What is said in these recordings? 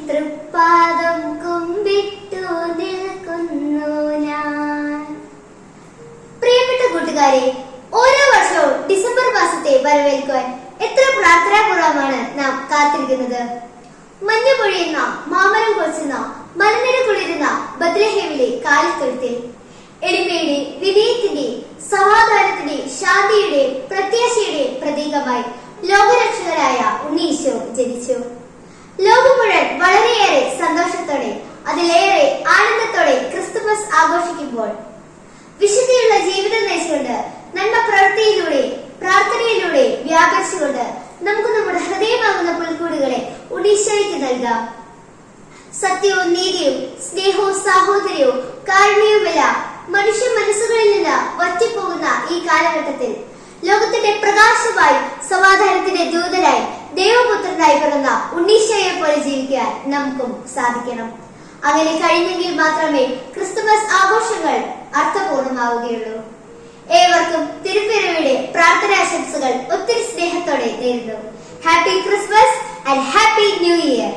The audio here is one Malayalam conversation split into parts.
തൃപ്പാദം കുമ്പിട്ടു നിൽക്കുന്നു ഞാൻ. പ്രിയപ്പെട്ട കൂട്ടുകാരെ, ഓരോ വർഷവും ഡിസംബർ മാസത്തെ വരവേൽക്കുവാൻ എത്ര പ്രാർത്ഥനാപൂർവമാണ് നാം കാത്തിരിക്കുന്നത്. മഞ്ഞു പൊഴിയുന്ന, മാമരം കൊച്ചുന്ന, മലനിര കുളിരുന്ന ബത്ലഹേമിലെ കാലിത്തൊഴുത്തിൽ എളിമയുടെ, വിനയത്തിന്റെ, സമാധാനത്തിന്റെ, ശാന്തിയുടെ, പ്രത്യാശയുടെ പ്രതീകമായി ലോകരക്ഷകനായ ഉണ്ണീശോ ജനിച്ചു. ലോകം മുഴുവൻ വളരെയേറെ സന്തോഷത്തോടെ, അതിലേറെ ആനന്ദത്തോടെ ക്രിസ്തുമസ് ആഘോഷിക്കുമ്പോൾ വിശുദ്ധിയുള്ള ജീവിതം നയിച്ചുകൊണ്ട്, നന്മ പ്രവൃത്തിയിലൂടെ, പ്രാർത്ഥനയിലൂടെ വ്യാപരിച്ചുകൊണ്ട് നമുക്ക് നമ്മുടെ ഹൃദയമാകുന്ന പുൽക്കൂടുകളെ ഉണ്ണീശോയ്ക്ക് നൽകാം. സത്യവും നീതിയും സ്നേഹവും സാഹോദര്യവും കാരുണ്യവുമെല്ലാം മനുഷ്യ മനസ്സുകളിൽ നിന്ന് വറ്റിപ്പോകുന്ന ഈ കാലഘട്ടത്തിൽ ലോകത്തിന്റെ പ്രകാശമായി, സമാധാനത്തിന്റെ ദൂതരായി, ദൈവപുത്രനായി പിറന്ന ഉണ്ണീശോയെ പോലെ ജീവിക്കാൻ നമുക്കും സാധിക്കണം. അങ്ങനെ കഴിഞ്ഞെങ്കിൽ മാത്രമേ ക്രിസ്തുമസ് ആഘോഷങ്ങൾ അർത്ഥപൂർണമാവുകയുള്ളൂ. ഏവർക്കും തിരുപ്പിറവിയുടെ പ്രാർത്ഥനാശംസകൾ ഒത്തിരി സ്നേഹത്തോടെ നേരുന്നു. Happy Christmas and happy new year.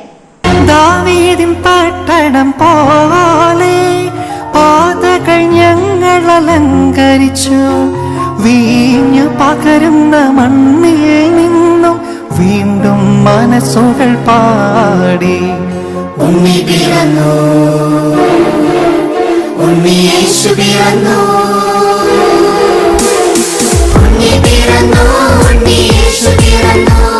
ദാവീദിൻ പട്ടണം പോലെ പാതകൾ ഞങ്ങൾ അലങ്കരിച്ചു. വീഞ്ഞു പകരുന്ന മണ്ണിൽ നിന്നും വീണ്ടും മനസ്സുകൾ പാടി. ഉണ്ണി പിറന്നു, ഉണ്ണി യേശു പിറന്നു, ഉണ്ണി പിറന്നു, ഉണ്ണി യേശു പിറന്നു.